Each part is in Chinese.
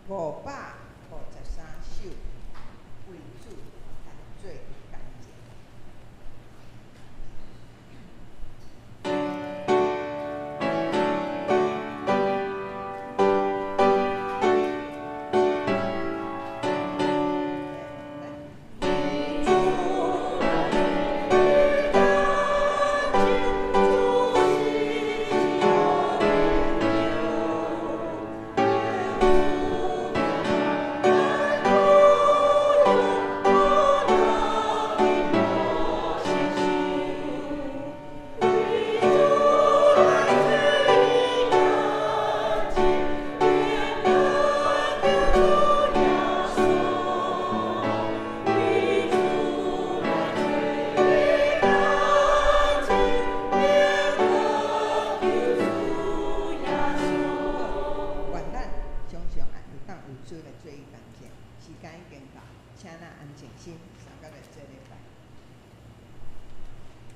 553首，为主来做感谢。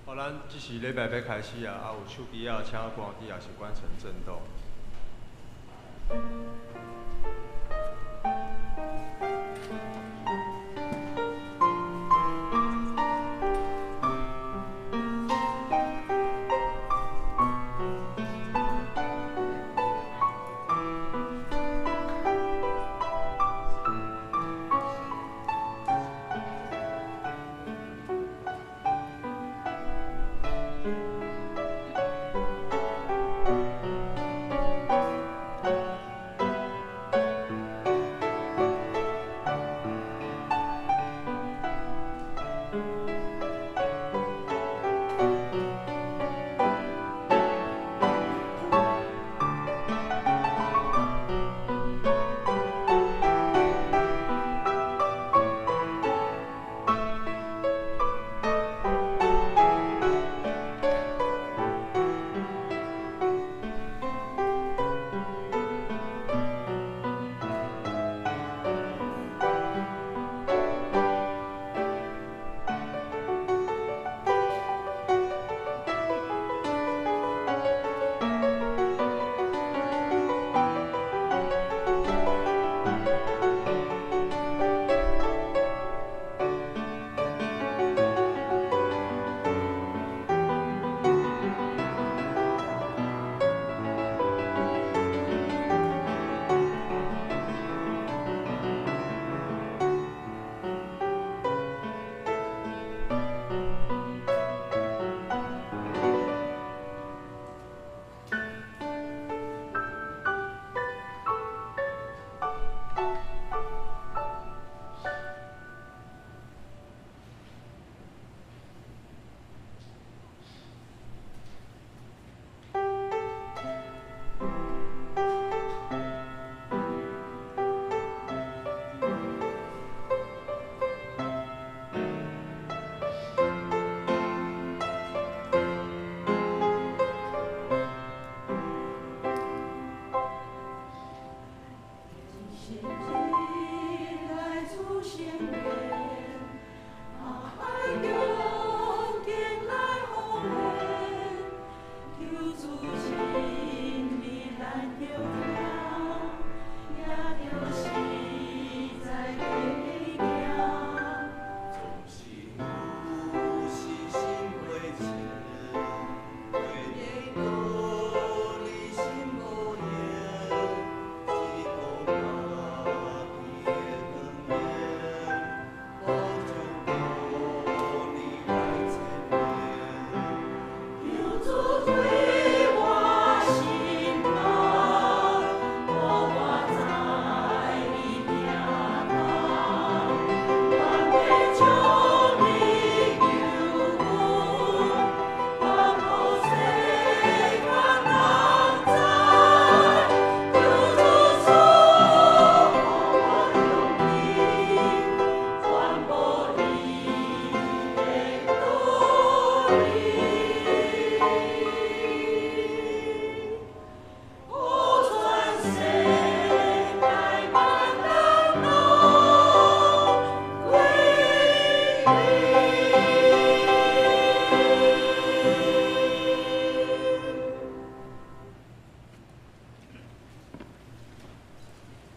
好，咱即是礼拜要开始啊，有手机啊，请关机也是关成震动。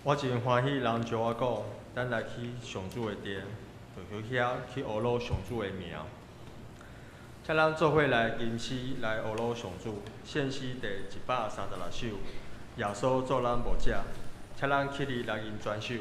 我真欢喜人招我讲，咱来去上主的殿，就去遐去学罗上主的名。请咱做伙来吟诗来学罗上主，献诗第136首，耶稣做咱牧者，请咱起立来吟全首。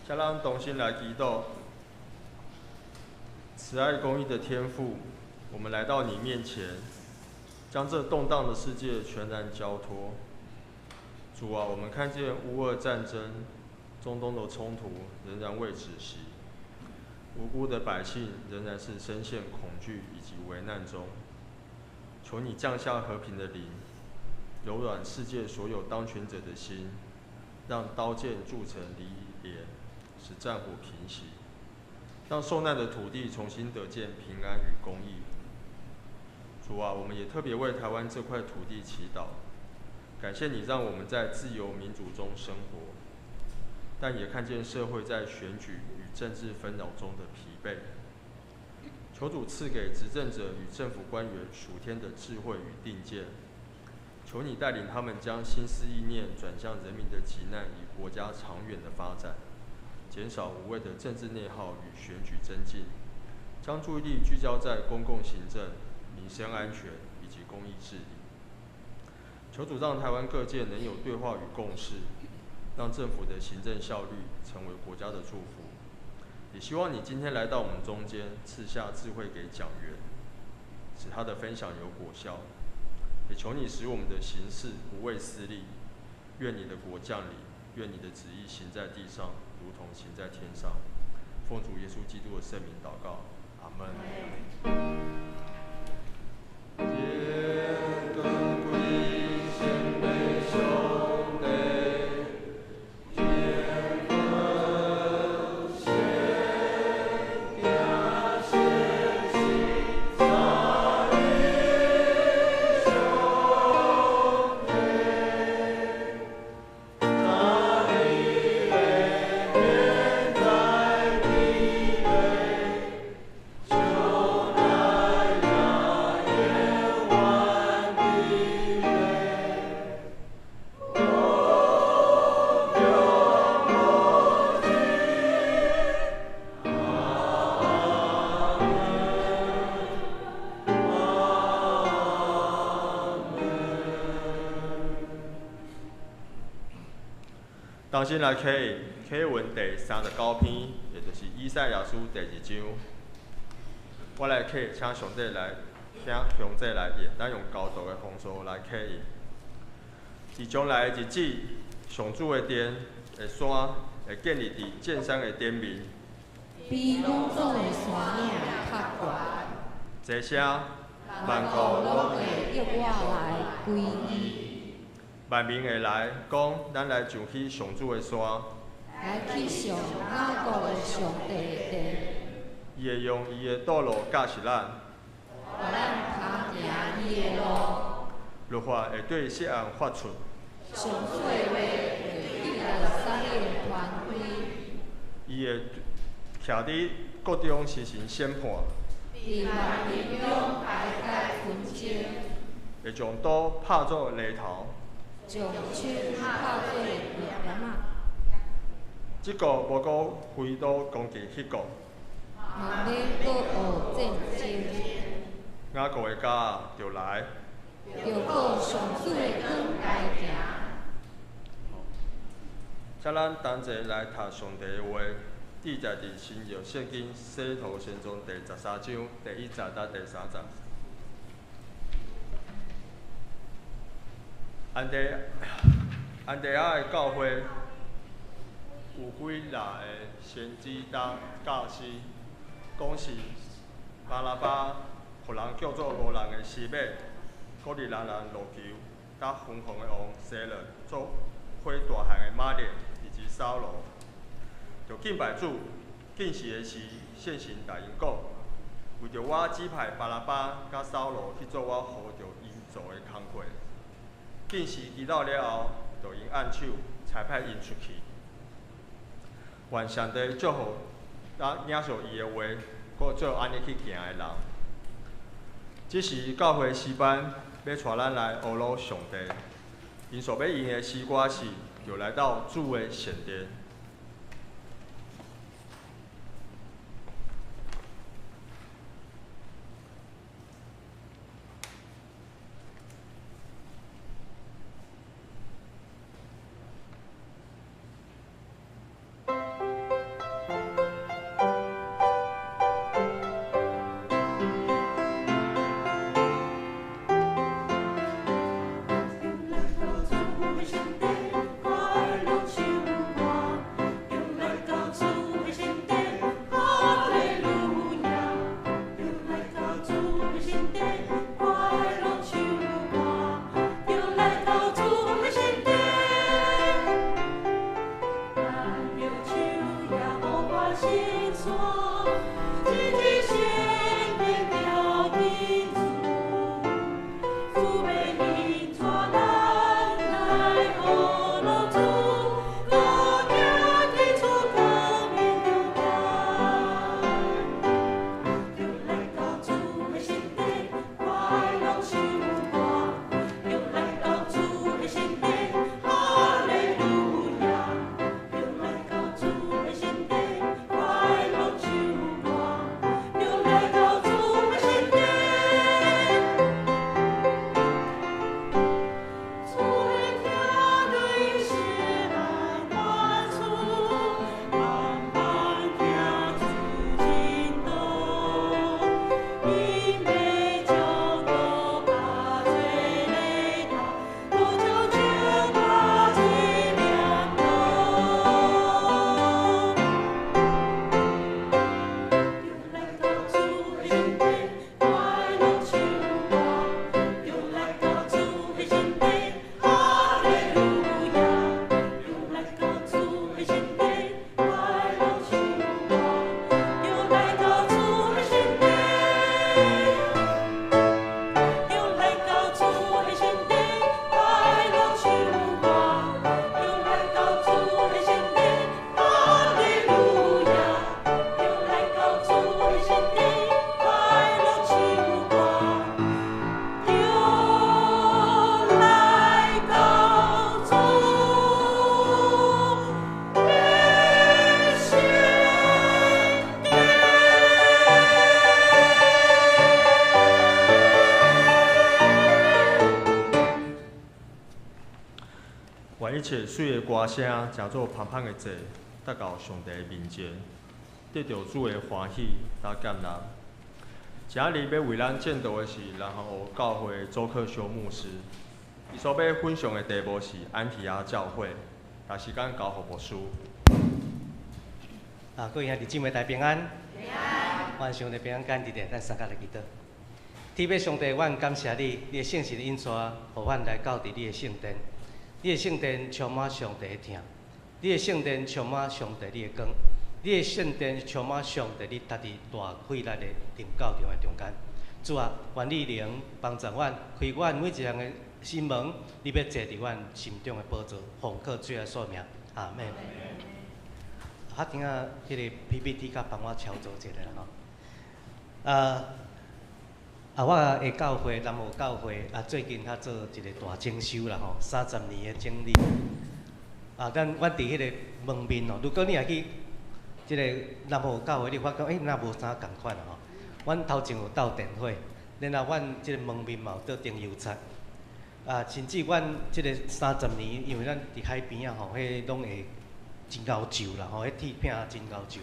请咱同心来祈祷，慈爱公义的天父，我们来到你面前，将这动荡的世界全然交托。主啊，我们看见乌俄战争、中东的冲突仍然未止息，无辜的百姓仍然是深陷恐惧以及危难中。求你降下和平的灵，柔软世界所有当权者的心，让刀剑铸成离别，使战火平息，让受难的土地重新得见平安与公义。主啊，我们也特别为台湾这块土地祈祷，感谢你让我们在自由民主中生活，但也看见社会在选举与政治纷扰中的疲惫。求主赐给执政者与政府官员属天的智慧与定见，求你带领他们将心思意念转向人民的急难与国家长远的发展，减少无谓的政治内耗与选举增进，将注意力聚焦在公共行政、民生安全以及公益治理。求主让台湾各界能有对话与共识，让政府的行政效率成为国家的祝福。也希望你今天来到我们中间，赐下智慧给讲员，使他的分享有果效。也求你使我们的行事不为私利，愿你的国降临，愿你的旨意行在地上，如同行在天上。奉主耶稣基督的圣名祷告，阿门。在当先来启文第39篇，也就是以赛亚书第2章。我来请上帝来，请兄弟来念，咱用高度的方式来启应。自将来的日子，上主的殿的山会建立伫剑山的顶面，比拢总的山岭较悬。这声万国拢会约我来归依。万民会来讲，咱来上去上主的山。来去上雅各的上帝的殿，伊会用伊的道路教示咱，互咱脚行伊的路。律法会对细汉发出，上细话会对耶撒冷传开。伊会徛伫各中实行审判，伫万民中排解纷争，会将刀拍作犁头。将手拍做叶仔。即个无过挥刀攻击迄个，嘛要搁学战争，雅各的家就来。着靠上主的光来行。请咱同齐来读上帝的话，记载伫新约圣经《使徒行传》第13章第1节到第3节。安提阿的教会有几个的先知甲教师，讲是巴拉巴，互人叫做无人的西马，鼓励人路求，甲疯狂的王西勒做火大汉的马列以及扫罗，就敬拜主，敬事的时现行大因讲，为着我指派巴拉巴甲扫罗去做我呼着因做的工课。敬时祈祷了后，就因按手裁派因出去。愿上帝祝福咱领受伊的话，搁做安尼去行的人。这是教会诗班要带咱来学习上帝。因所要用的诗歌是，就来到主的圣殿。又切水的歌声，诚做香香的祭，达到上帝的面前，得到主的欢喜甲感恩。今日要为咱见到的是南航湖教会的周克修牧师，伊所要分享的题目是安提阿教会。把时间交予牧师。各位兄弟姊妹大平安。平安。愿上帝平安感伫咱三甲来祈祷。天父上帝，阮感谢你，你的圣神引带，互阮来到伫你的圣殿。你的圣殿充满上帝的疼，你的圣殿充满上帝你的光，你的圣殿充满上帝你家己大伟大的灵教场的中间。主啊，愿你灵帮助阮，开阮每一项的心门，你要坐伫阮心中的宝座，奉靠主的所名，阿门。听啊，迄个 PPT 甲帮我操作一下啦吼。我的教会南湖教会最近较做一个大整修啦吼，30年的整理。阮伫迄个门面哦，如果你也去即个南湖教会，你发觉那无啥共款吼。阮头前有斗电火，然后阮即个门面嘛有倒灯油漆。甚至阮即个30年，因为咱伫海边吼，迄拢会真够旧啦吼，迄铁片真够旧，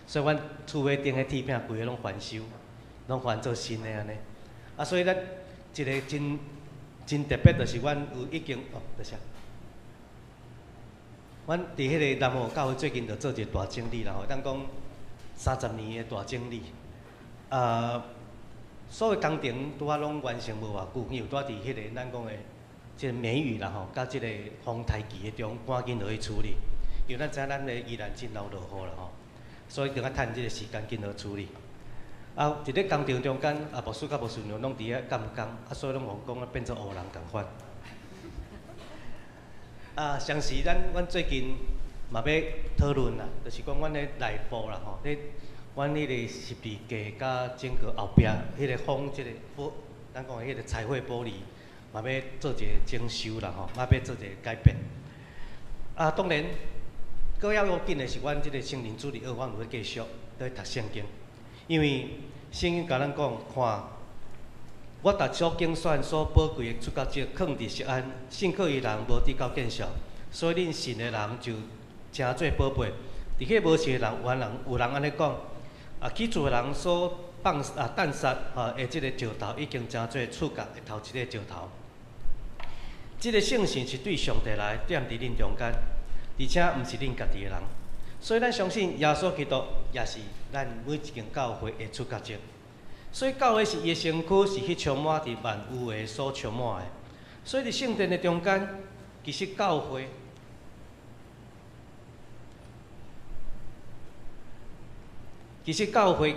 所以阮厝尾顶迄铁片规个拢翻修，拢翻做新的安尼。所以咱一个真特别，就是阮有已经多谢。阮伫迄个南湖教会最近就做一个大整理啦吼，当讲30年的大整理。所有工程拄仔拢完成无偌久，因为拄仔伫迄个咱讲的即个梅雨啦吼，甲即个风台期的中，赶紧落去处理。因为咱知影咱的宜兰真老落雨啦吼，所以着较趁即个时间紧落处理。伫咧工程中间，牧师甲无顺量拢伫遐干工，所以拢王讲变做乌人共款。上时阮最近嘛要讨论啦，就是讲阮咧内部啦吼，咧阮迄个12架甲整个后壁迄个风即个咱讲迄个彩绘玻璃，嘛要做一个整修啦吼，嘛要做一个改变。当然，搁要要紧的是，阮即个圣灵主日学，阮有要继续在读圣经，因为圣经甲咱讲，看我逐所经选所宝贵的出教节，放伫锡安，信靠伊人无得到见效，所以恁信的人就诚做宝贝。伫迄无信的人，有人安尼讲，起厝的人所诞杀的即个石头，已经诚做厝角的头一个石头。即个圣神是对上帝来踮伫恁中间，而且毋是恁家己的人，所以咱相信耶稣基督也是咱每一间教会的出教者。所以教会是伊的身躯，是迄充满伫万有的所充满的。所以伫圣殿的中间，其实教会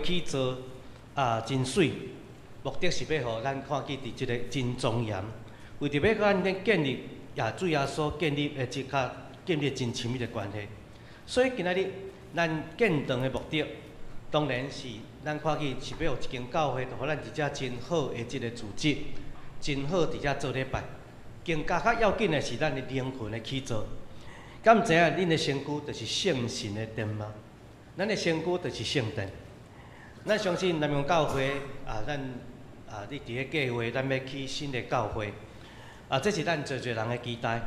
起造真水，目的是要互咱看见伫即个真庄严，为着要甲咱建立主耶稣建立的建立真亲密的关系。所以今仔日咱建堂的目的，当然是咱看见是要有一间教会，互咱一只真好的即个组织，真好伫遮做礼拜。更加较要紧的是咱的灵魂的起造。敢毋知影恁的身躯就是圣神的殿吗？咱的身躯就是圣殿。咱相信南洋教会咱你伫个计划，咱要起新的教会这是咱侪人的期待。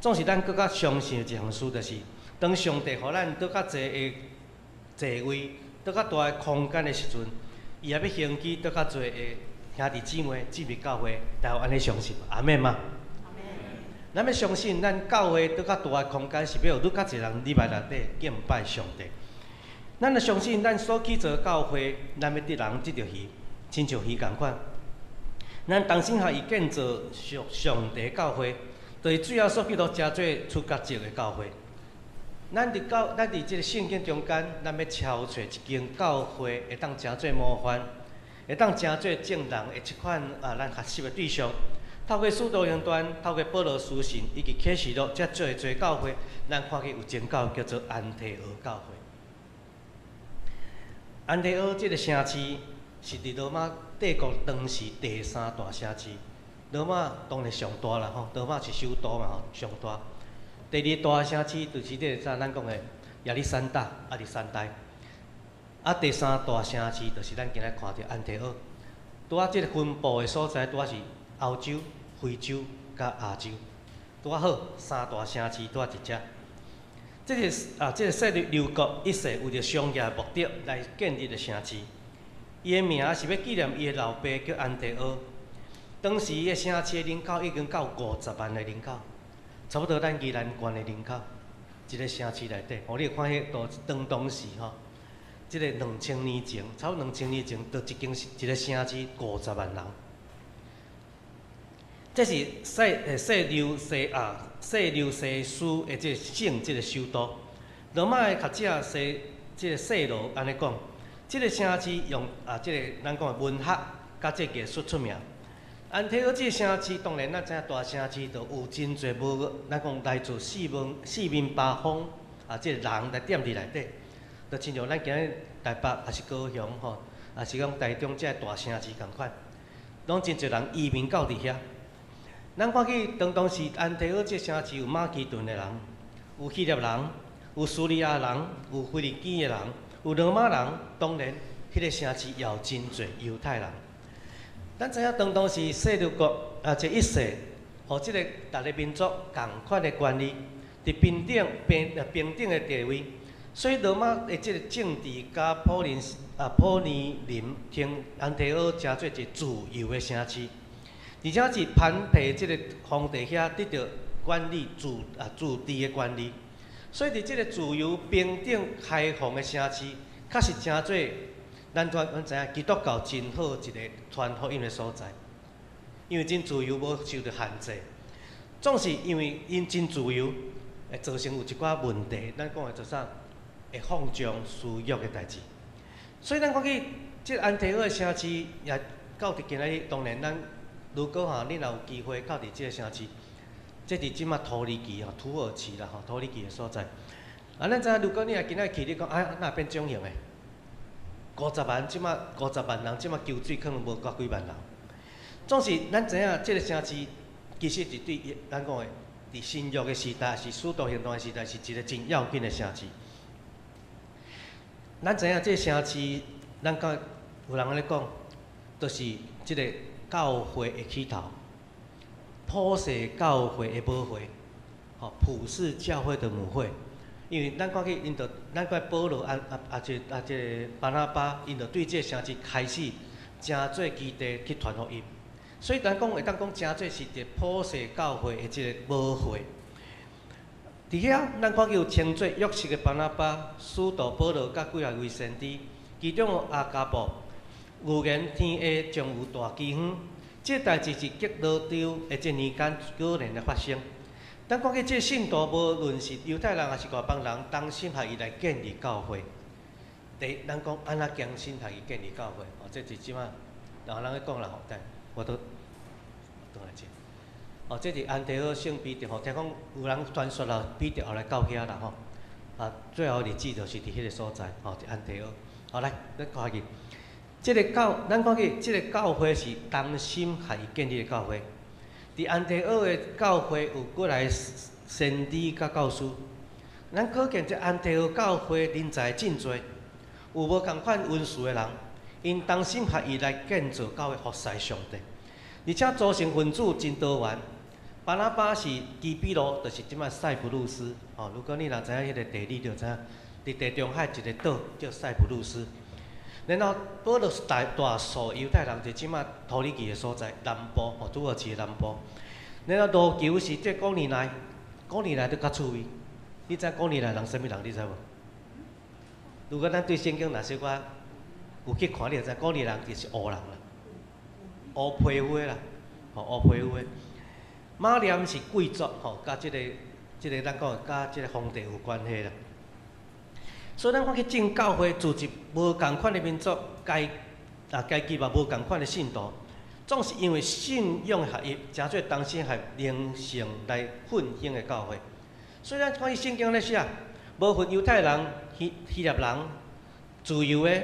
总是咱更较相信的一项事，就是当上帝互咱搁较侪的座位，搁较大的空间的时阵，伊也要兴起搁较侪的兄弟姊妹进入教会，大家安尼相信，阿门吗？咱要相信，咱教会搁较大的空间是要有愈较侪人入来内底敬拜上帝。咱要相信，咱所起造的教会，咱要得人得着鱼，亲像鱼共款。咱同心合意建造上帝的教会，就是主要所基督诚做出教节的教会。咱伫即个圣经中间，咱要挑找一间教会，会当诚做模范，会当诚做正人的一款咱学习的对象。透过使徒行传，透过保罗书信以及启示录，才做教会，咱看见有间教会叫做安提阿教会。安提阿这个城市是伫罗马帝国当时第3大城市。罗马当然上大啦吼，罗马是首都嘛吼，上大。第2大城市就是咱讲的亚历山大、亚历山大。第3大城市就是咱今仔看到安提阿。拄仔即个分布的所在，拄仔是欧洲、非洲甲亚洲。拄啊好，三大城市拄啊一只。这个设立刘国一世为着商业目的来建立的城市，伊的名是要纪念伊的老爸叫安提阿。当时伊个城市的人口已经到50万的人口，差不多咱宜兰县的人口。一个城市内底，你看迄当时吼，即个2000年前，差不多2000年前，就一个城市50万人。这是塞琉西斯的即个省，即个首都。罗马的学者即个塞罗安尼讲，即个城市用即个咱讲的文学甲即个艺术出名。安提阿即个城市，当然咱知影大城市就有真侪咱讲来自四面八方即个人来踮伫内底，就亲像咱今日台北还是高雄吼，还是讲台中即个大城市共款，拢真侪人移民到伫遐。咱看去当时安提阿即个城市有马其顿的人，有希腊人，有叙利亚人，有菲律宾的人，有罗马人，当然迄个城市也有真侪犹太人。咱知影当时塞琉国这一世，互即个逐个民族共款的权利，伫平等的地位，所以罗马的即个政治甲普尼林听安提阿诚做一自由的城市。而且是攀培即个皇帝遐得到管理自治的权利，所以伫即个自由、平等、开放的城市，确实诚做咱知影基督教真好一个传福音的所在。因为真自由，无受到限制，总是因为因真自由，会造成有一寡问题。咱讲的做啥？会放纵私欲的代志。所以咱讲起即个安提阿的城市，也到伫今仔日，当然咱。如果你若有机会到伫即个城市，即伫即马土耳其土耳其啦土耳其的所在。咱知影，如果你若今仔去，你讲哪变种型的？50万，即马50万人，即马求水可能无够几万人。总是咱知影，即个城市其实是对咱讲的，伫新约的时代，是使徒行传的时代，是一个真要紧的城市。咱知影，即个城市，咱讲有人安尼讲，就是即个。教会的起头，普世教会的母会，普世教会的母会。因为咱看去，因着咱看保罗即个巴拿巴，因着对即个城市开始诚做基地去传福音。所以咱讲会当讲诚做是一个普世教会的即个母会。伫遐，咱看去有称作约瑟的巴拿巴、使徒保罗甲几啊位先知，其中有阿加布。预言天下将有大饥荒，这代志是极罗丢的这年间果然的发生。咱看见这信徒，无论是犹太人还是外邦人，同心合意来建立教会。咱讲安怎同心合意建立教会？这是即马人咧讲啦，但我都来讲。这是安提阿圣彼得听讲有人传说啦，彼得后来到遐啦最后日子就是伫迄个所在伫安提阿。来，咱看去。咱看起，即个教会是同心合意建立的教会。伫安提阿的教会有过来先知甲教师，咱可见这安提阿教会人才真多，有无共款温顺的人，因同心合意来建造教会，服侍上帝。而且组成分子真多元。巴拿巴是基比罗，就是即摆塞浦路斯。如果你若知影迄个地理，就知影伫地中海一个岛叫塞浦路斯。然后保罗是大数犹太人，就即马土耳其的所在南部，土耳其的南部。然后罗球是即古尼来都较趣味。你知古尼来人啥物人？你知无？如果咱对圣经若小可有去看，你就知古尼人就是乌人啦，乌皮肤啦，乌皮肤。马念是贵族，甲即个咱讲甲即个皇帝有关系啦。所以咱看去正教会组织无共款的民族，阶级嘛无共款的信徒，总是因为信仰合一，诚做同心合灵性来奋兴的教会。所以咱看去圣经咧写，无分犹太人、希腊人、自由的、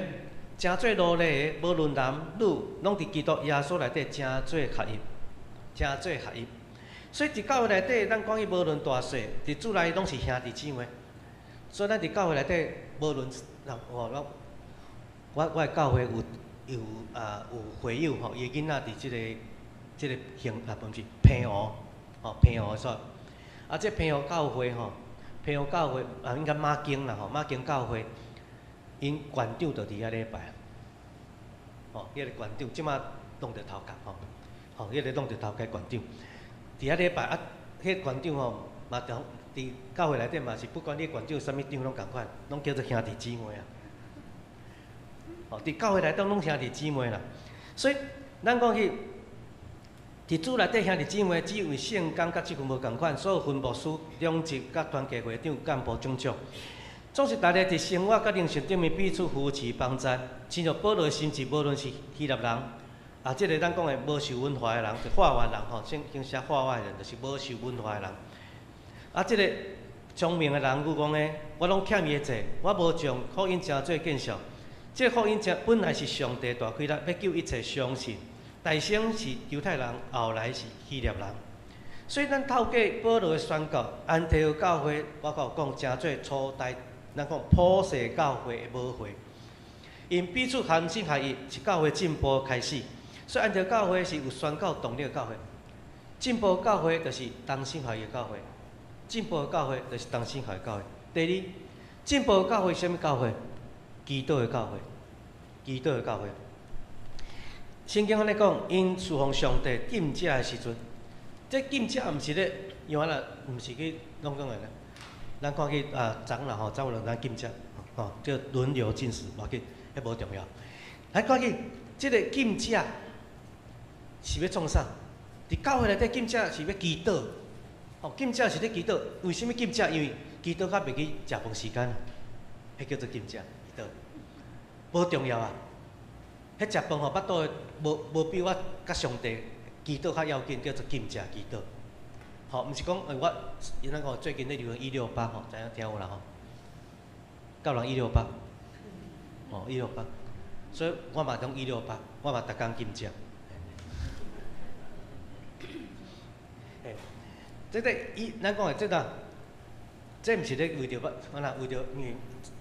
诚做奴隶的，无论男女，拢伫基督耶稣内底诚做合一，诚做合一。所以伫教会内底，咱讲去无论大小，伫主内拢是兄弟姊妹。所以咱伫教会内底，无论我的教会有会友伊个囡仔伫即个不是平湖平湖所，啊，这平湖教会吼，平湖教会啊，应该马经啦吼，马经教会，因馆长就伫遐礼拜，吼，迄个馆长即马弄着头壳吼，吼，迄个弄着头壳馆长，伫遐礼拜啊，迄馆长吼嘛从伫教会内底嘛是不管你馆长啥物长拢共款，拢叫做兄弟姊妹啊。吼，伫教会内底拢兄弟姊妹啦，所以咱讲去。伫主内底兄弟姊妹，只因为圣工甲即份无共款，所有分牧师、长职、甲团契会长、干部种种，总是大家伫生活甲灵性顶面彼此扶持帮衬，亲像保罗的心志，无论是希腊人，啊，即个咱讲的无受文化的人，是化外人吼，先写化外人，就是无受文化的人。啊，即个聪明的人，有讲诶，我拢欠伊的债，我无将福音诚做见效。即个福音诚本来是上帝大开力，要救一切相信。大先是犹太人，后来是希腊人，所以咱透过保罗的宣告，安提阿教会，我讲诚做初代，咱讲普世教会的母会，因彼此含心合意，是教会进步开始。所以安提阿教会是有宣告动力的教会，进步教会就是同心合意的教会，进步的教会就是同心合意的教会。第二，进步的教会是啥物教会？基督的教会，基督的教会。圣经安尼讲，因侍奉上帝禁食的时阵，这禁食毋是咧，因为啦，毋是去拢讲的咧。咱看去长啦吼，走两咱禁食，吼，叫轮流进食，无要紧，迄无重要。来看去，即个禁食是要创啥？伫教会内底禁食是要祈祷，吼，禁食是咧祈祷。为什么禁食？因为祈祷较袂去食饭时间，迄叫做禁食祈祷，无重要啊。迄食饭吼，巴肚无比我甲上帝祈祷较要紧，叫做禁食祈祷。吼，毋是讲我，因咱讲最近咧流行168吼，知影听有啦吼？教人168，吼168，所以我嘛讲168，我嘛逐工禁食。这个咱讲的这个，这毋是咧为着为着因为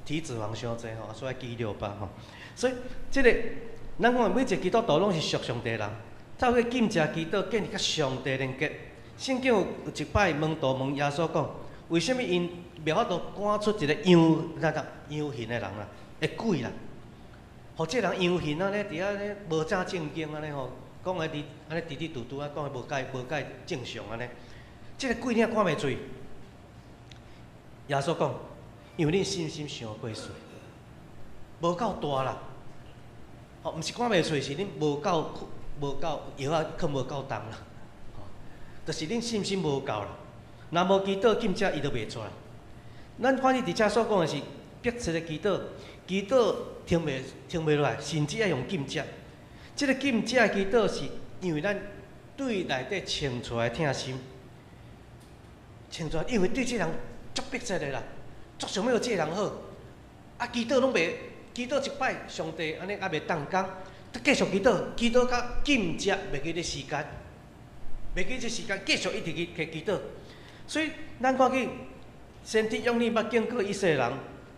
体脂肪伤济吼，所以忌168吼。所以这个。咱讲每一个基督徒拢是属上帝人，透过禁食祈祷建立甲上帝连结。圣经有一摆门徒问耶稣讲，为什么因袂法度赶出一个羊形的人啦，会鬼啦？互这人羊形安尼伫遐咧无正正经安尼吼，讲个伫安尼滴嘟嘟啊，讲个无介正常安尼。这个鬼领赶袂做。耶稣讲，因为恁信心伤过细，无够大啦。吼，毋是赶袂出，是恁无够药啊，可无够重啦。吼，就是恁信心无够啦。若无祈祷禁食，伊就袂出来。咱看你伫遮所讲的是迫切的祈祷，祈祷停袂落来，甚至要用禁食。即个禁食的祈祷是因为咱对内底清出来疼心，清出来，因为对这人足迫切的啦，足想要这人好，啊祈祷拢袂。祈祷一摆，上帝安尼也袂动工，继续祈祷，祈祷到禁食，袂记咧时间，袂记这时间，继续一直去祈祷。所以咱看去，先天用你捌经过以色列人，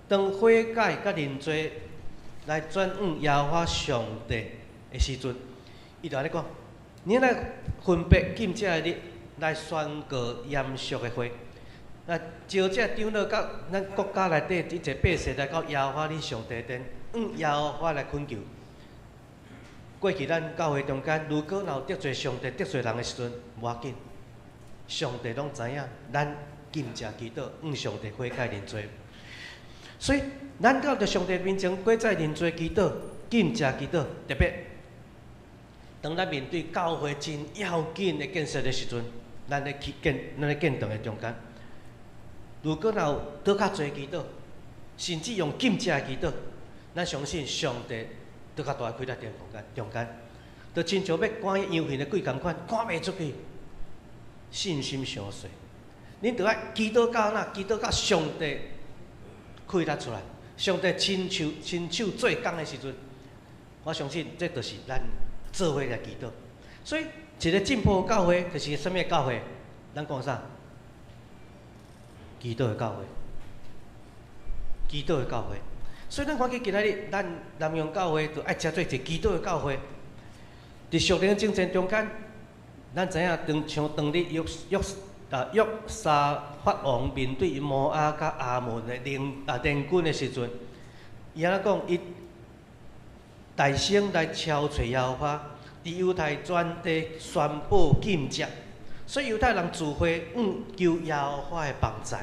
当悔改甲认罪来转往耶和华上帝的时阵，伊就安尼讲：你来分别禁食的日，来宣告严肃的会。那招这长老到咱国家内底一切百姓来到耶和华恁上帝殿，耶和华来恳求。过去咱教会中间，如果若有得罪上帝、得罪人的时阵，无要紧，上帝拢知影，咱禁食祈祷，上帝悔改认罪。所以，咱到着上帝面前，过再认罪祈祷、禁食祈祷，特别当咱面对教会真要紧的建设的时阵，咱咧建堂的中间。如果若有倒较侪祈祷，甚至用禁食祈祷，咱相信上帝倒较大开在中间，就亲像要赶羊群的鬼共款，赶袂出去，信心伤细。恁着爱祈祷到哪？祈祷到上帝开达出来，上帝亲手做工的时阵，我相信这就是咱做伙来祈祷。所以一个进步的教会就是什么教会？咱讲啥？基督的教会，基督的教会，所以咱看见今仔日咱南洋教会就爱车做一个基督的教会。伫属灵的精神中间，咱知影像当日约约沙法王面对摩押甲亚门的联军的时阵，伊安怎讲？伊大声来敲找耶和华，伫犹太全地宣布禁食，所以犹太人聚会求耶和华的帮助。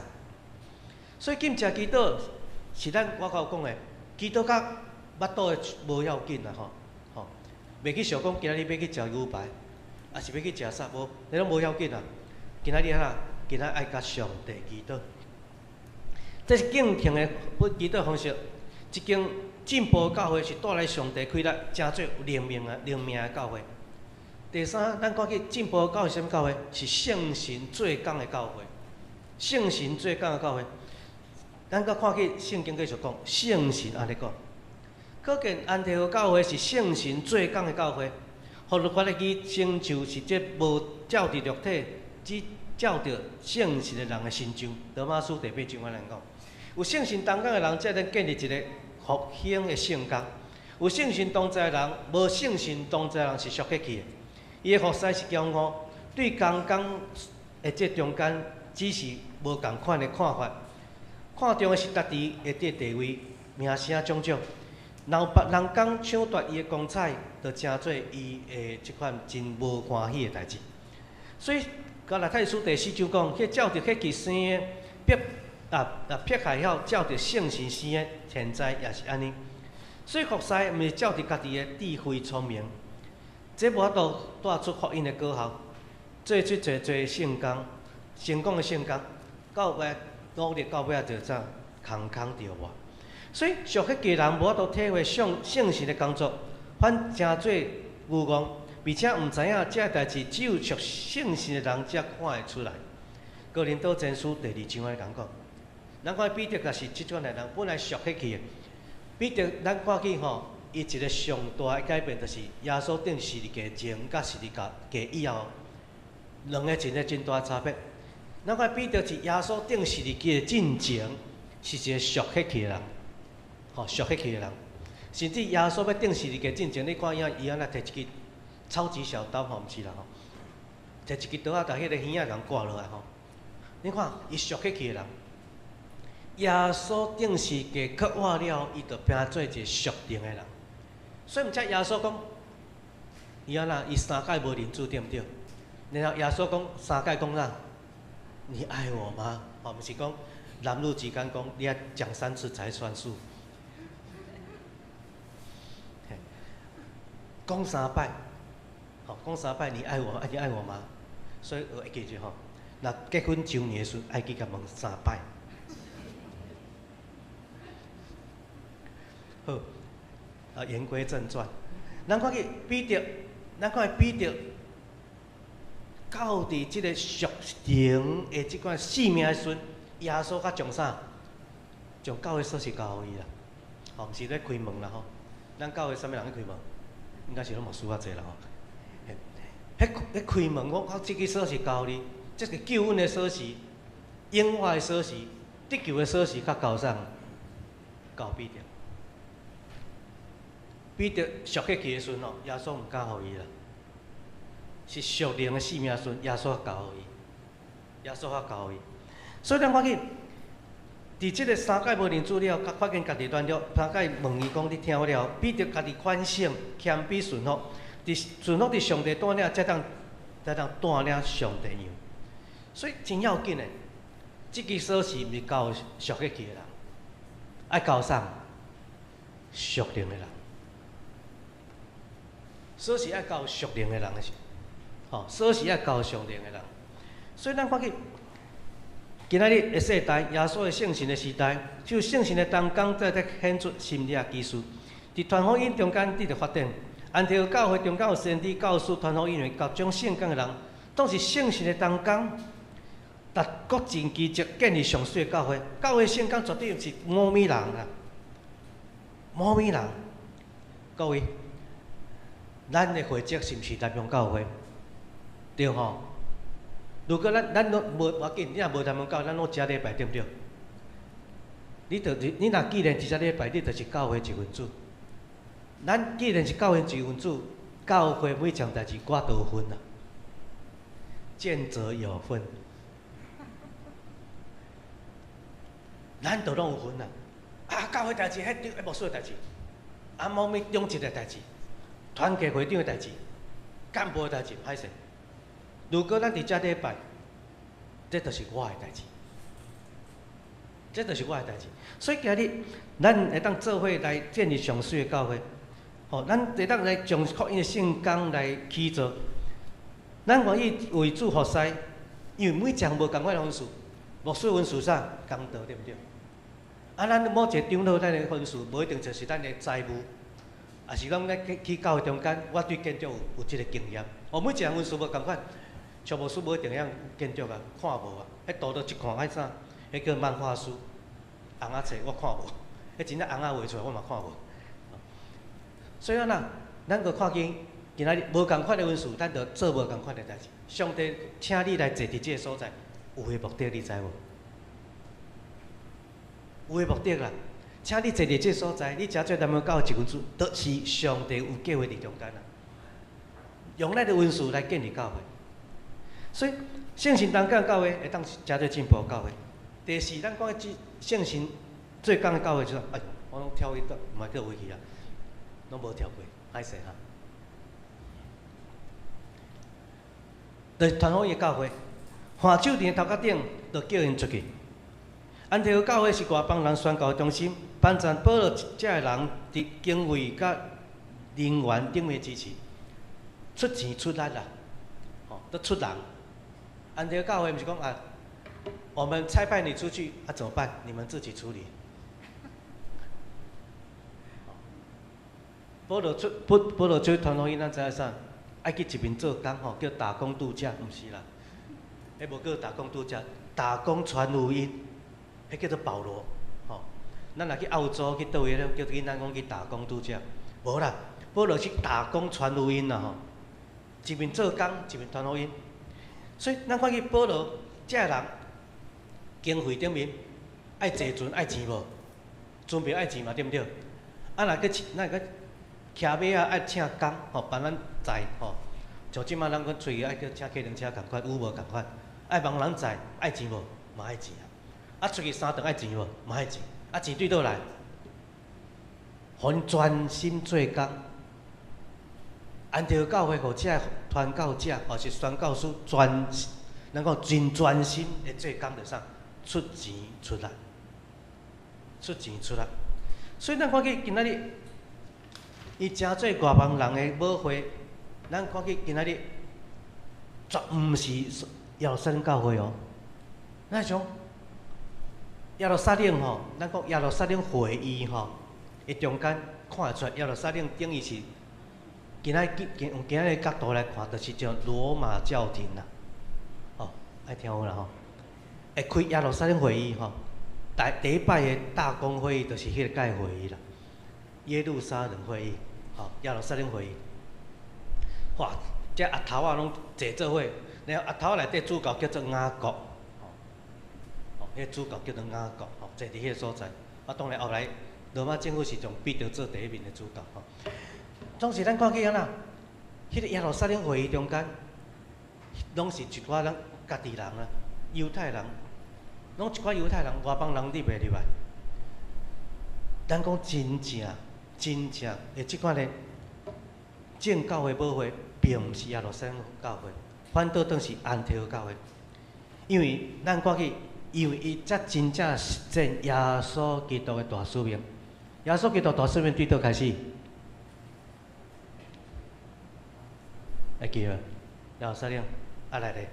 所以禁食祈祷是我甲有讲的，祈祷甲腹肚的无要紧啦吼，袂去想讲今仔日要去食牛排，还是要去食啥无，你拢无要紧啦。今仔日今仔爱甲上帝祈祷，这是敬虔的祈祷方式。一间进步的教会是带来上帝开力，真做灵命的教会。第三，咱看去进步的教会是啥物教会？是圣神做工的教会。圣神做工的教会，咱搁看去圣经继续讲，圣神安尼讲，可见安提阿教会是圣神做工的教会。互律法的义成就是这无照着肉体，只照着圣神的人的心中。罗马书第8章安尼讲。有圣神同工的人，才能建立一个复兴的圣工。有圣神同在的人，无圣神同在的人是属血气的。伊的服侍是骄傲，对工的这中间只是无共款的看法。看重的是家己的这地位、名声种种。若有别人讲抢夺伊的光彩，就成做伊的即款真无欢喜的代志。所以，甲拉太书第4章讲，迄照着血气生的撇开了照着圣神生的天灾也是安尼。所以服侍毋是照着家己的智慧聪明，这无法度带出福音的果效，做出侪圣工，成功的圣工，到尾努力到尾啊，就怎空着活。所以属血气人无法度体会圣神的工作，反真做愚妄，而且毋知影这代志只有属圣神的人才看会出来。哥林多前书第2章安尼讲。咱看彼得也是即种的人，本来属血气的。彼得，咱看去吼，伊一个上大的改变，就是耶稣顶十字架前，甲十字架以后，两个真大差别。咱看彼得是耶稣顶十字架进前，是一个属血气的人，属血气的人。甚至耶稣要顶十字架进前，你看伊安尼摕一支超级小刀毋是啦摕一支刀甲迄个耳仔人挂落来你看伊属血气的人。耶稣顶十字架刻活了，伊就变做一个属灵的人。所以毋则耶稣讲，伊安那伊3届无认主对毋对？然后耶稣讲3届讲啥？你爱我吗？毋是讲男女之间讲，你要讲3次才算数。讲3摆，讲3摆，你爱我，你爱我吗？所以我会记住若结婚周年的时候，爱去甲问3摆。好，言归正传，咱看去彼得，到伫即个属灵的即款性命的时阵，耶稣较从啥？从教会锁匙交互伊啦，毋是咧开门啦咱教会啥物人咧开门？应该是拢牧师较济啦迄开门，我即个锁匙交互你，即个救恩的锁匙、永活的锁匙、得救的锁匙，较交啥？交彼得。彼得属血气的时阵耶稣毋交互伊啦，是属灵的性命的时阵，耶稣交互伊，所以咱看见，伫即个3届无认主了，甲发现家己乱了，3届问伊讲你听我了，彼得家己反省、谦卑顺服，顺服伫上帝带领，才当带领上帝样。所以真要紧的，即支锁匙毋是交属血气的人，爱交啥？属灵的人。锁匙爱交属灵的人的时，锁匙爱交属灵的人。所以咱看见，今仔日的世代，耶稣的圣神的时代，只有圣神的同工才得显出心理的技术。伫传福音中间，得着发展。安提阿教会中间有先知、教师、传福音员、各种圣工的人，都是圣神的同工，达各尽其职，建立上水的教会。教会圣工绝对毋是无米人啊，无米人，各位。咱的会籍是毋是南洋教会？对吼。如果咱无要紧，你若无南洋教会，咱拢食礼拜对毋对？你若既然食礼拜，你就是教会一份子。咱既然是教会一份子，教会每项代志我都有份啦，见者有份。咱都拢有份啦。教会代志，迄牧师的代志，某物中职的代志，团契会长的代志，干部的代志，歹势。如果咱伫遮礼拜，这就是我的代志，这就是我的代志。所以今日咱会当做伙来建立上水的教会，咱会当来将福音的圣工来起造。咱愿意为主服侍，因为每项无共款的分数，牧师分数啥公道，对不对？咱某一个长老，咱的分数无一定就是咱的财务，也是讲咱去教会中间，我对建筑有即个经验。每一项分数无共款，像牧师无一定样建筑啊，看无啊。迄图都一看爱啥？迄叫漫画书，红仔册我看无，迄真正红仔画出来我嘛看无。所以咱个看见今仔日无共款的分数，咱着做无共款的代志。上帝请你来坐伫即个所在，有个目的，你知无？有个目的啦，请你坐伫即个所在，你真做南门教会一份子，都是上帝有计划伫中间啦。用咱的文书来建立教会，所以圣神同讲教会会当真做进步教会。第四，咱讲圣神做工的教会就是，我拢跳去倒，唔系叫回去啊，拢无跳过，歹势哈。就是团伙的教会，换手电头壳顶，就叫因出去。安提阿教会是外邦人宣教中心，帮助保罗遮个人伫经费甲人员顶面支持，出钱出力啦，都出人。安提阿教会毋是讲我们差派你出去怎么办？你们自己处理。保罗出团伙因，咱知影啥？爱去一边做工叫打工度假，毋是啦。迄无叫打工度假，打工传福音。迄叫做保罗，咱若去澳洲去倒位咧，叫囡仔讲去打工度假，无啦，保罗去打工传福音啦一边做工一边传福音，所以咱看见保罗遮个人，经费顶面爱坐船爱钱无，准备爱钱嘛，对不对？若个骑马爱请工，帮咱载像即摆咱讲出去爱叫请计程车共款，有无共款？爱帮人载爱钱无？嘛爱钱出去3顿爱钱无？嘛爱钱。钱对倒来，互因专心做工。安提阿教会互遮传教者或是宣教师咱讲真专心的做工，就啥？出钱出力，出钱出力。所以咱看见今仔日，伊真做外邦人的母会，咱看见今仔日，绝毋是耶路撒冷教会那种。耶路撒冷咱讲耶路撒冷会议伊中间看会出来，耶路撒冷等于是用今仔日角度来看，就是像罗马教廷啦，爱听好啦会开耶路撒冷会议第一摆的大公会议就是迄个届会议啦，耶路撒冷会议耶路撒冷会议，哇，这额头拢坐做伙，然后额头内底主教叫做雅各。迄个主教叫做雅各，坐伫迄个所在。当然后来罗马政府是从彼得做第一名的主教总是咱看见迄个耶路撒冷会议中间，拢是一寡咱家己人啦，犹太人，拢一寡犹太人，外邦人入袂入来。咱讲真正的即款的正教会母会，并毋是耶路撒冷教会，反倒当是安提阿教会，因为咱看见。因为伊才真正实践耶稣基督的大使命。耶稣基督大使命对倒开始？会记无？耶路撒冷来咧，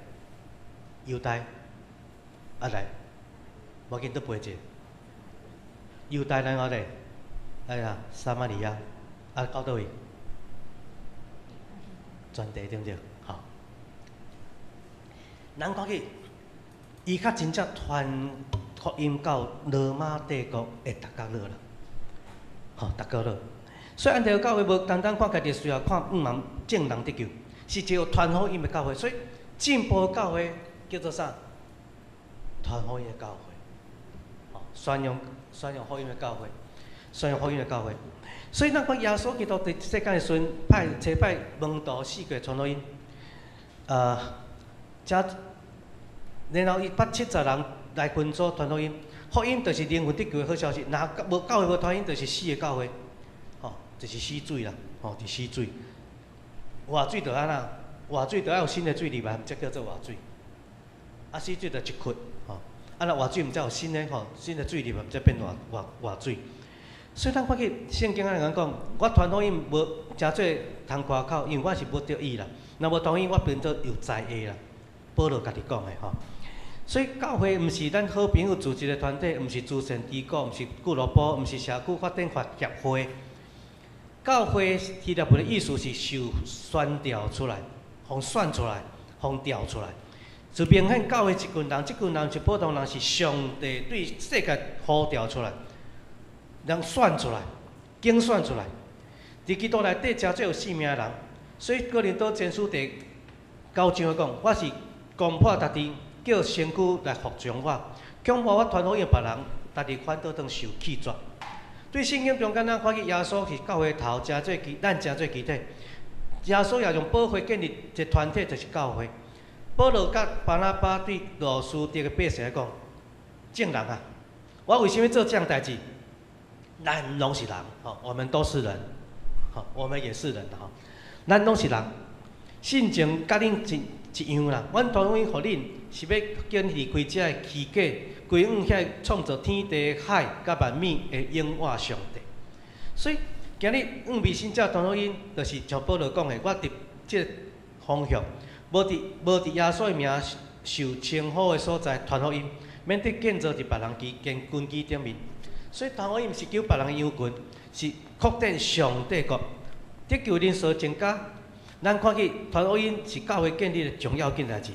犹太来，无紧倒背者。犹太然后咧，撒玛利亚到倒位？全地对不对？咱看见。伊较真正传福音到罗马帝国的达角落啦，达角落。所以安提阿教会无单单看家己需要看望正人得救，是一个传福音的教会。所以进步的教会叫做啥？传福音的教会，宣扬福音的教会，宣扬福音的教会。所以咱讲耶稣基督伫世间的时阵，派门徒4个传福音，然后伊870人来分组传福音，福音就是灵魂得救的好消息。若无教会无传福音，就是死的教会，吼，就是死水啦，吼，是死水。活水就安那，活水就要有新的水入来，才叫做活水。啊，死水就一窟，吼，啊，若活水毋才有新的吼，新的水入来，才变活水。所以咱看去圣经安尼讲，我传福音无诚做通夸口，因为我是无得意啦。若无传福音，我变做有才艺啦。保罗家己讲的吼。所以教会毋是咱好朋友组织的团体，毋是慈善机构，毋是俱乐部，毋是社区发展协会。教会希腊文的意思是受选调出来，互选出来，互调出来。就明显教会一群人，即群人是普通人，是上帝对世界呼召出来，人选出来，竞选出来。伫基督内底真最有性命的人，所以哥林多前书第9章讲，我是攻破大地。叫身躯来服从我，恐怕我传福音别人，家己反倒当受气绝。对圣经中间，咱看见耶稣是教会头，真做咱真做基体。耶稣也用保会建立一个团体，就是教会。保罗甲巴拿巴对罗斯地的百姓讲：正人啊，我为什么做这样代志？咱拢是人，吼，我们都是人，吼，我们也是人，吼，咱拢是人，性情甲恁一样啦。阮传福音互恁。是要叫你离开这个虚假，归往遐创造天地海甲万物的永活上帝。所以今日未信教传福音，就是像保罗讲的，我伫这个方向，无伫耶稣的名受称呼的所在传福音，免得建造伫别人根基顶面。所以传福音毋是求别人的羊群，是扩展上帝国，得救人数增加。咱看去传福音是教会建立的重要件代志。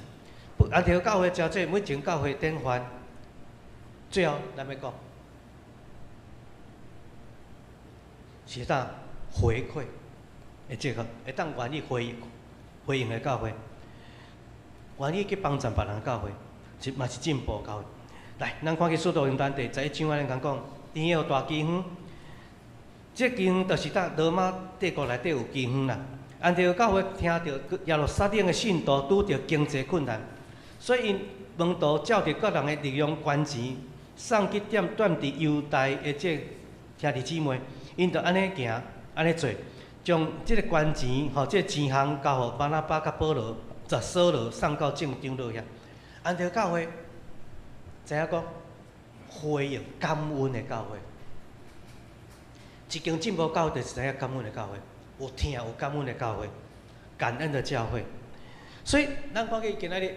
安条教会真济每间教会典范，最后咱要讲是当回馈的这个，会当愿意回应的教会，愿意去帮助别人的教会，嘛是进步教会。来，咱看去《使徒行传》第11章，咱讲天有大基园，这基园就是当罗马帝国内底有基园啦。安条教会听到耶路撒冷的信徒拄着经济困难。所以因门徒照着各人的力量捐钱，送去点伫犹大的这兄弟姊妹，因就安尼行，安尼做，将这个捐钱吼，这钱项交互巴拿巴甲保罗，把扫罗送到正长老遐。安条教会，知影讲回应感恩的教会，一间进步教会就是知影感恩的教会，有听有感恩的教会，感恩的教会。所以咱看见今仔日。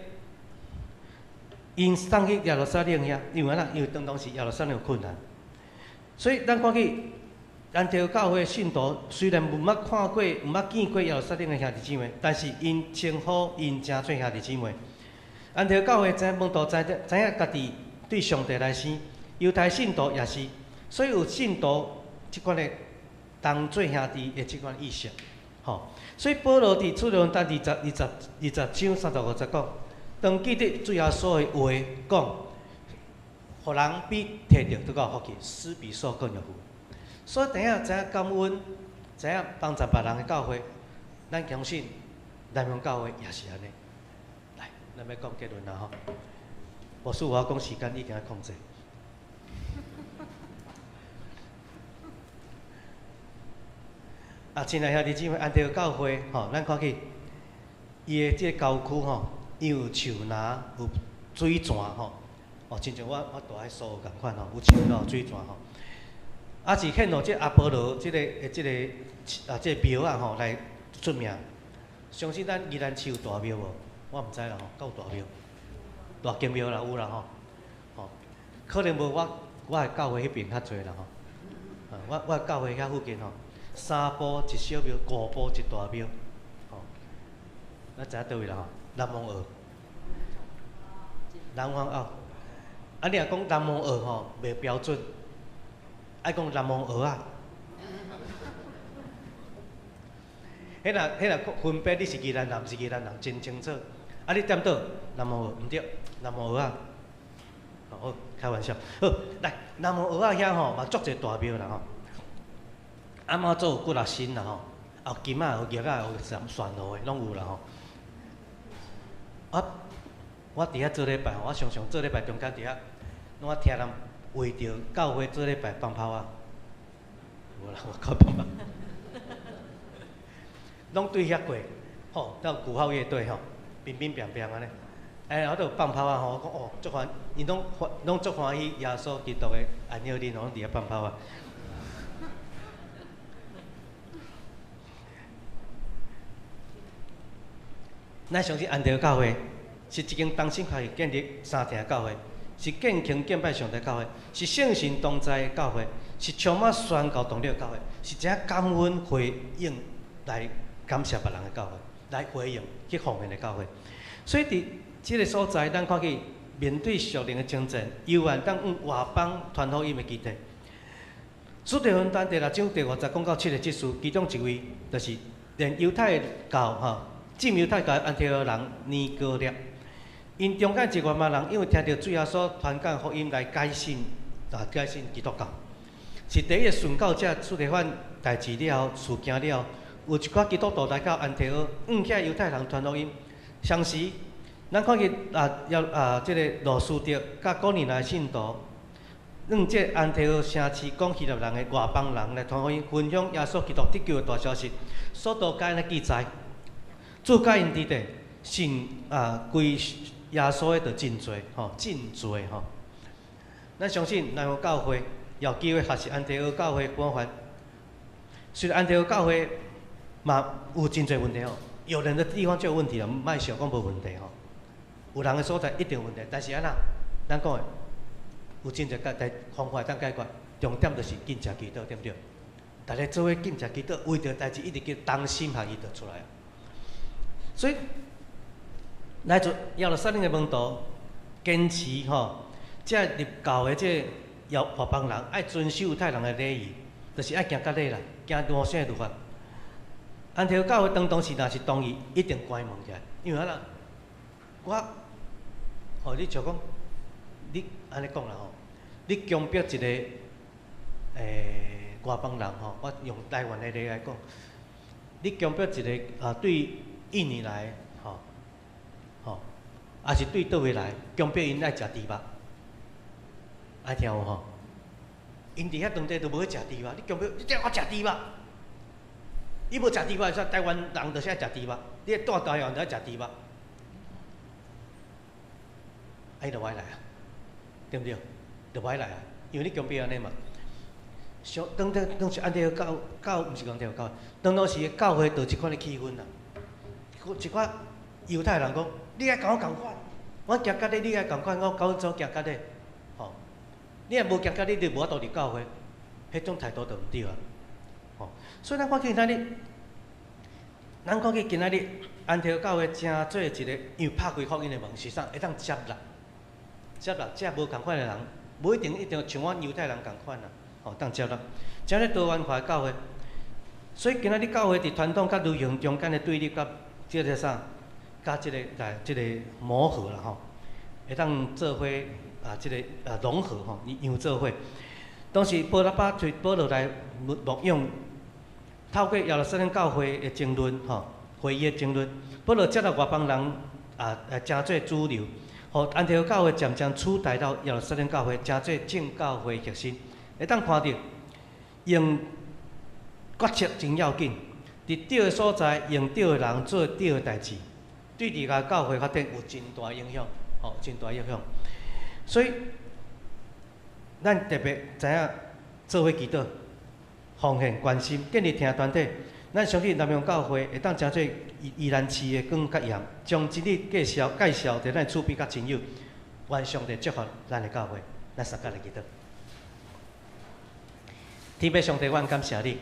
因送去耶路撒冷遐，因为当时耶路撒冷有困难，所以咱看去安条教会的信徒虽然毋捌看过、毋捌见过耶路撒冷的兄弟姊妹，但是因称呼因诚做兄弟姊妹。安条教会知影门徒知影家己对上帝来生，犹太信徒也是，所以有信徒即款的当做兄弟的即款意识，吼。所以保罗伫出路单20章30、50讲。当记得主耶稣的话讲，互人比摕到都较有福气，施比受更有福。所以知影感恩，知影帮助别人的教会，咱相信南洋教会也是安尼。来，咱要讲结论啦吼。无事我讲时间已经控制。亲爱兄弟姊妹，安条教会吼，咱看去伊的这个郊区吼。伊有树林，有水泉吼，亲像我住喺苏澳共款吼，有树林有水泉吼。啊是显露这阿波罗这个庙啊吼来出名。相信咱宜兰市有大庙无？我毋知啦吼，够大庙，大间庙啦有啦吼。吼，可能无我的教会迄边较侪啦吼。我的教会遐附近吼，3步一小庙，5步一大庙。吼，咱知影倒位啦吼？南蒙河，南方澳。啊，你若讲南蒙河吼，袂标准，爱讲南蒙河啊。迄若分别你是宜兰人，毋是宜兰人，真清楚。啊，你点倒南蒙河毋对，南蒙河啊。好，开玩笑。好，来南蒙河啊遐吼，嘛足侪大庙啦吼。阿妈祖有几啊神啦吼，有金啊，有玉啊，有旋螺的，拢有啦吼。我伫遐做礼拜，我常常做礼拜中间伫遐，我听人为着教会做礼拜放炮啊，无啦，我靠放炮，拢对遐过，吼，到鼓号乐队吼，乒乒乓乓安尼，我都放炮啊吼，我讲哦，足欢，因拢足欢喜耶稣基督的安息日，拢伫遐放炮啊。咱相信安德教会是一间同心合意建立三城教会，是健康敬拜上帝教会，是圣神同在的教会，是充满宣告动力的教会，是一个感恩回应来感谢别人的教会，来回应去奉献的教会。所以伫这个所在，咱看去面对属灵的征战，犹原当往外邦传福音的基地。主题分单第6章第50讲到7个节数，其中一位就是连犹太教进犹太教安提阿人尼哥略，因中间一万万人因为听到主耶稣传讲福音来改信基督教，是第一个宣教者处理完代志了后，事件了后，有一寡基督徒来到安提阿，遐犹太人传福音。相时，咱看见即个罗斯德甲古年来信徒，即安提阿城市讲希腊人的外邦人来传福音，分享耶稣基督得救的大消息，所多甲因的记载。主甲因伫地信归耶稣的就真多真多吼。咱相信南无教会有机会学习安提阿教会广泛。虽然安提阿教会嘛有真侪问题有人的地方就有问题了，莫想讲无问题有人的所在一定有问题，但是安那咱讲的有真侪方法当解决，重点就是敬食祈祷，对不对？大家做伙敬食祈祷，为着代志一直叫同心合意就出来。所以，来自耶路撒冷的门徒坚持即入教的即外邦人爱遵守犹太人的礼仪，就是爱行较礼啦，行摩西的律法。安提阿教会当时若是同意，一定关门起来，因为安那你像讲，你安尼讲啦你强迫一个外邦人我用台湾的例来讲，你强迫一个对印尼来也是对倒位来，强迫因爱食猪肉，爱听有因伫遐当地都无去食猪肉，你强迫你叫我食猪肉，你无食猪肉，说台湾人就是爱食猪肉，你住台湾就爱食猪肉，伊就歹来啊，对不对？就歹来啊，因为你强迫安尼嘛。当时安提阿教毋是讲安提阿教，当时教会就即款的气氛啦。一寡犹太人讲，你爱甲我共款，我行甲你，你爱共款，我搞走行甲你，你若无行甲你，你无法度入教会，迄种态度就毋对啊，所以咱看见今仔日安提阿教会真做一个，因为拍开福音的门，实际上会当接纳这无共款的人，无一定像阮犹太人共款啦，当接纳，这咧多元化的教会，所以今仔日教会伫传统甲流行中间的对立甲即个啥，甲即个磨合啦会当做伙即个融合样做伙。当时保罗来牧养，透过耶路撒冷教会的争论会议的争论，保罗接纳外邦人真做主流，互安提阿教会渐渐取代到耶路撒冷教会，真做正教会核心。会当看到用决策真要紧。伫对的所在，用对的人做对的代志，对伫个教会发展有真大影响，真大影响。所以，咱特别知影做伙祈祷、奉献、关心、建立听团体。咱相信南洋教会会当真做宜兰市的光甲盐，将真理介绍伫咱厝边甲亲友，愿上帝祝福咱的教会。咱三甲来祈祷。天父上帝，阮感谢你。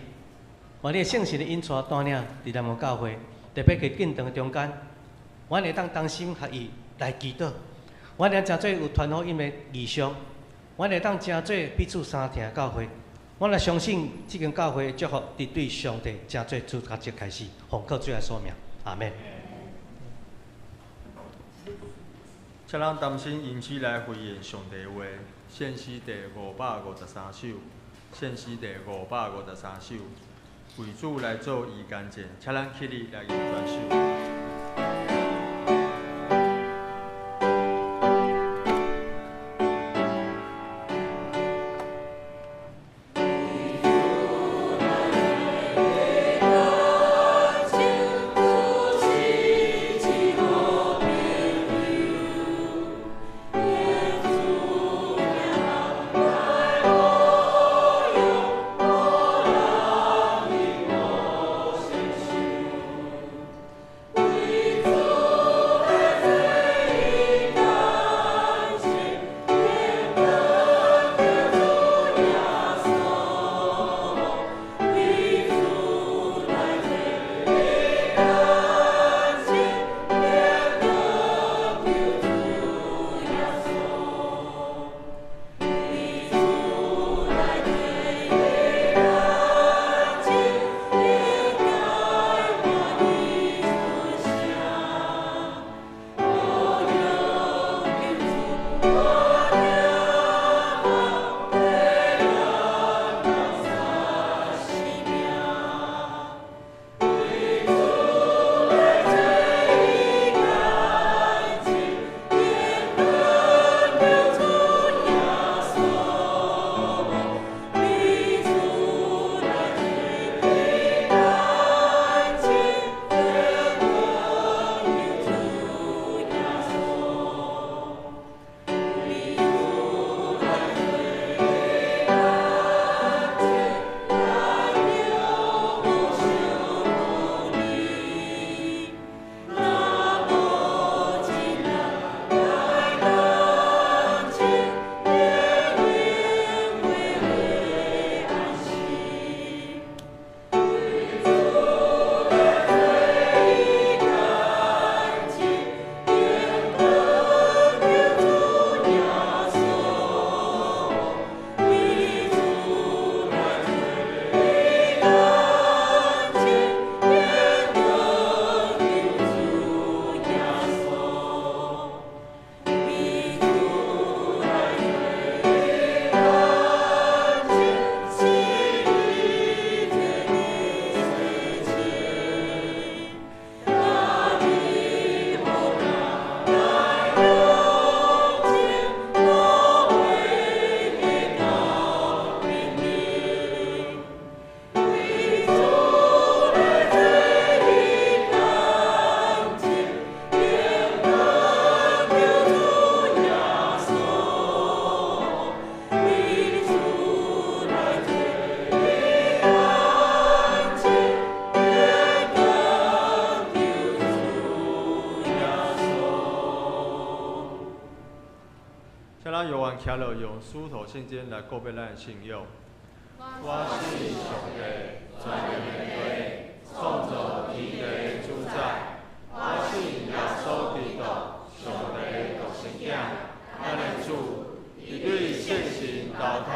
愿你的圣神的引带带领伫咱们教会，特别伫敬堂的中间，阮会当同心合意来祈祷，阮会真做有传福音的异象，阮会当真做彼此相听的教会。阮也相信这间教会的祝福伫对上帝真做自甲即开始，奉靠主来所命，阿免。请咱同心因起来回应上帝话，献诗第553首，献诗第553首。为主来做仪干节，请咱起立来吟专首。愿徛落用书头圣经来告别咱的信仰。我是上帝全能的主，创造天地的主宰。我信耶稣基督，上帝的独生子，咱的主，伊对圣神投胎，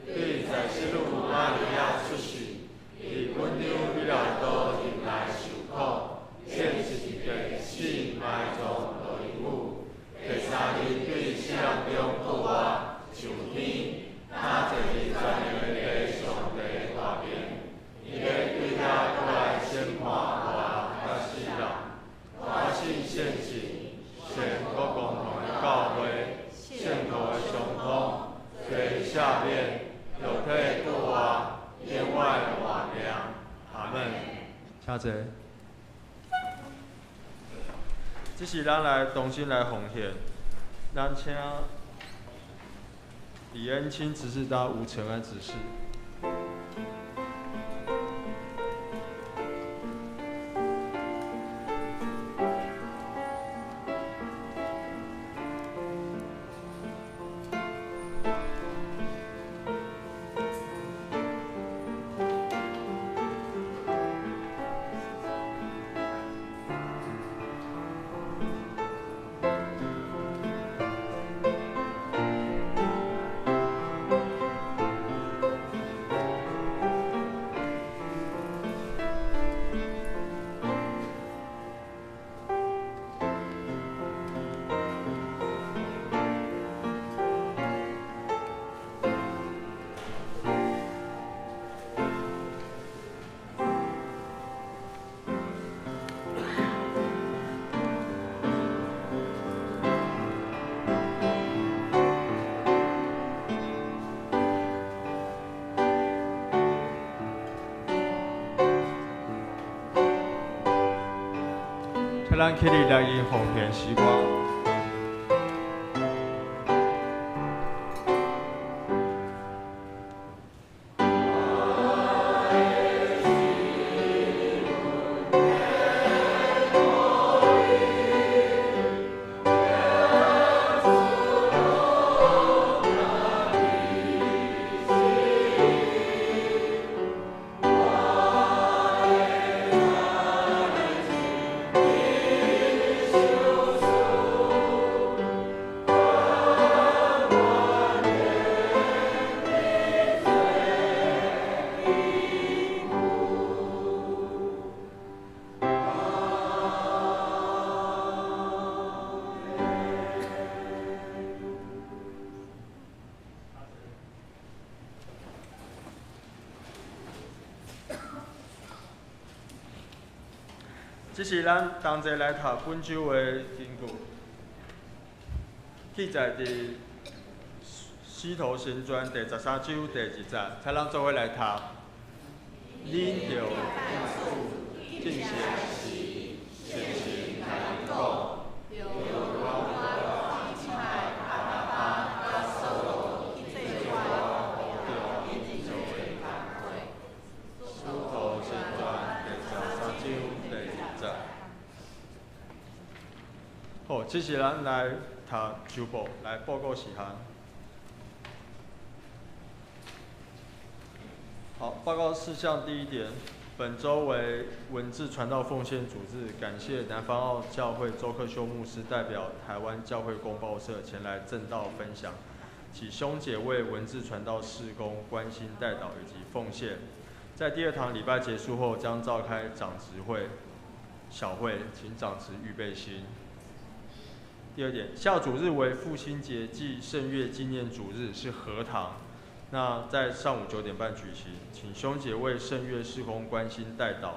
对在世路玛利亚出世，伫温柔比拉多入来受苦，献十字架死埋葬落阴府，第三日对死人中复活上天，他坐伫全能的上帝的大边，伊要对他过来审判活甲死人。我信圣神，全国共同的教会，圣徒的相通，罪赦免，肉体复活，永远的活命。阿门。请坐。这是咱来同心来奉献，咱请李恩清执事大吴承安执事。咱起立来因奉献时光。这是咱同齐来读本周的经句，记载伫《使徒行传》第13章第2节，请咱做伙来读。恁着万事尽善时，诚心来讲，就我天菜阿拉巴甲所罗一切话，着因做的反悔。使徒行传第13章第2节。好，这是咱来读周报，来报告事项。好，报告事项第1点，本周为文字传道奉献主日，感谢南方澳教会周克修牧师代表台湾教会公报社前来正道分享，请兄姐为文字传道事工关心代祷以及奉献。在第2堂礼拜结束后，将召开长执会小会，请长执预备心。第2点，下主日为父亲节暨圣月纪念主日，是合堂。那在上午9点半举行，请兄姐为圣月事工关心代祷。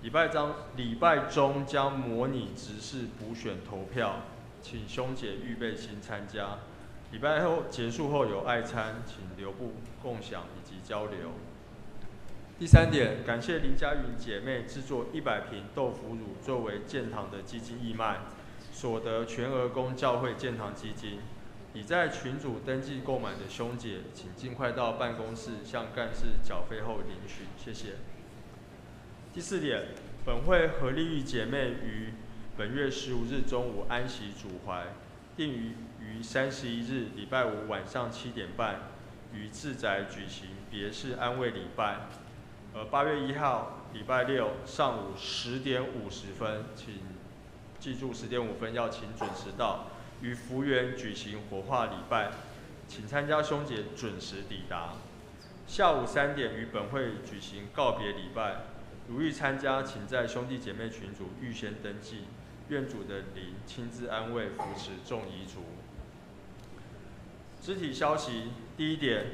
礼拜中将模拟执事补选投票，请兄姐预备心参加。礼拜后结束后有爱餐，请留步共享以及交流。第3点，感谢林佳云姐妹制作100瓶豆腐乳作为建堂的基金义卖，所得全额供教会建堂基金。已在群组登记购买的兄姐，请尽快到办公室向干事缴费后领取，谢谢。第4点，本会何丽玉姐妹于本月15日中午安息主怀，定于31日礼拜五晚上7点半于自宅举行别式安慰礼拜。8月1号礼拜六上午10点50分，请记住10点5分要请准时到，于福园举行火化礼拜，请参加兄姐准时抵达。下午3点于本会举行告别礼拜，如欲参加，请在兄弟姐妹群组预先登记，愿主的灵亲自安慰扶持众遗族。肢体消息，第一点，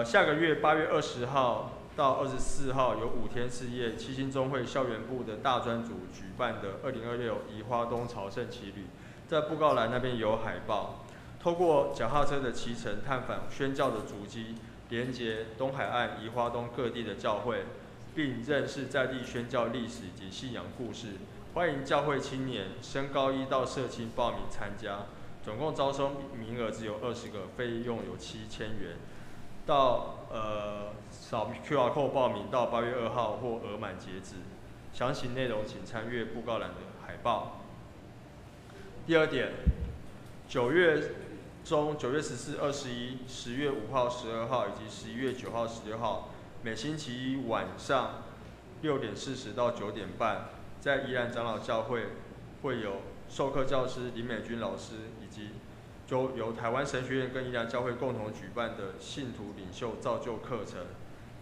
下个月8月20号到24号有5天4夜，七星中会校园部的大专组举办的2026宜花东朝圣骑旅，在布告栏那边有海报，透过脚踏车的骑乘探访宣教的足迹，连结东海岸宜花东各地的教会，并认识在地宣教历史以及信仰故事。欢迎教会青年升高一到社青报名参加，总共招收名额只有20个，费用有7000元。到扫 QR code 报名到8月2号或额满截止。详情内容请参阅布告栏的海报。第二点，9月中9月14、21、10月5号、12号以及11月9号、16号，每星期一晚上6点40到9点半，在宜兰长老教会会有授课教师林美君老师以及由台湾神学院跟宜兰教会共同举办的信徒领袖造就课程，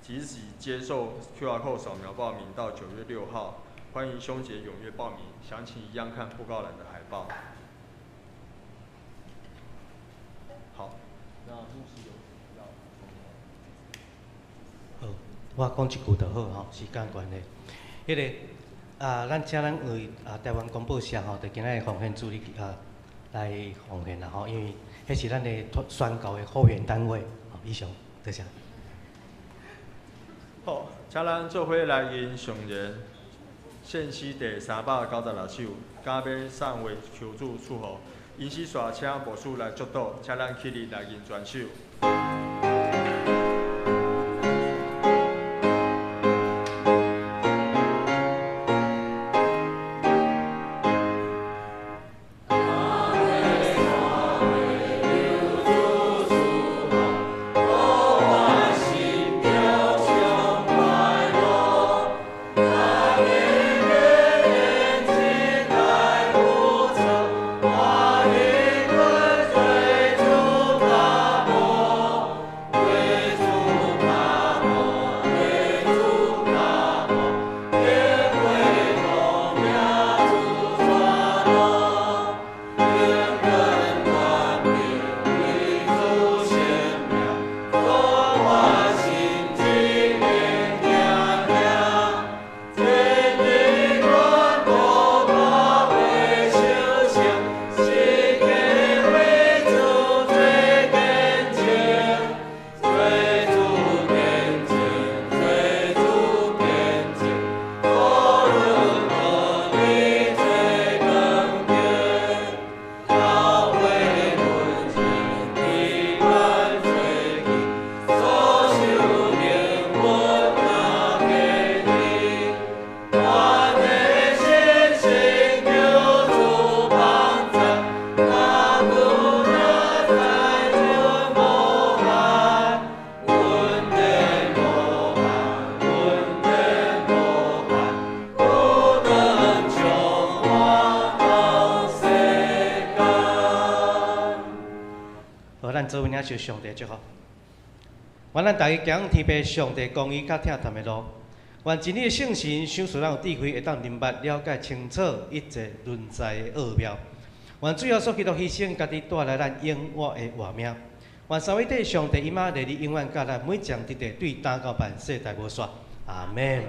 即日起接受 QR code 扫描报名到9月6号，欢迎兄姐踊跃报名，详情一样看布告栏的海报。好，那牧师有要好，我讲一句就好吼，时间关系。迄个咱请咱为台湾广播社吼，就今仔的奉献助理来奉献啦吼，因为迄是咱的宣教的后援单位。好，以上，多谢。好，请咱做伙来吟上人献诗第396首，加要送为求助祝福。因此，煞请牧师来祝祷，请咱起立来吟全首。做为领受上帝祝福。愿咱大家行天父上帝公义甲疼痛的路，愿真理的圣神想使咱有智慧，会当明白了解清楚一切轮在的奥妙。愿最后所基督牺牲家己带来咱永活的活命。愿三位一上帝伊妈来你永远甲咱每讲一地对打到万世代无煞。阿门。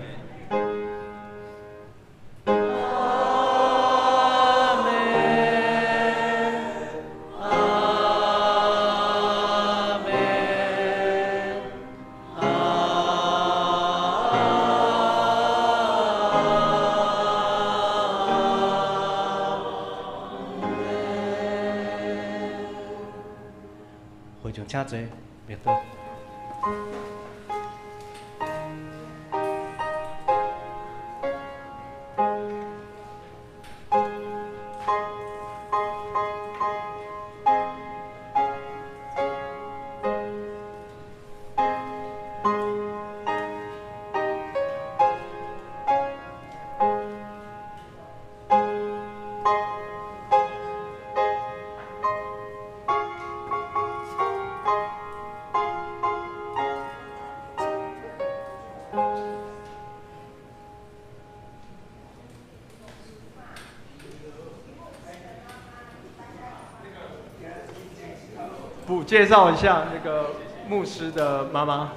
请坐，别多。介绍一下那个牧师的妈妈。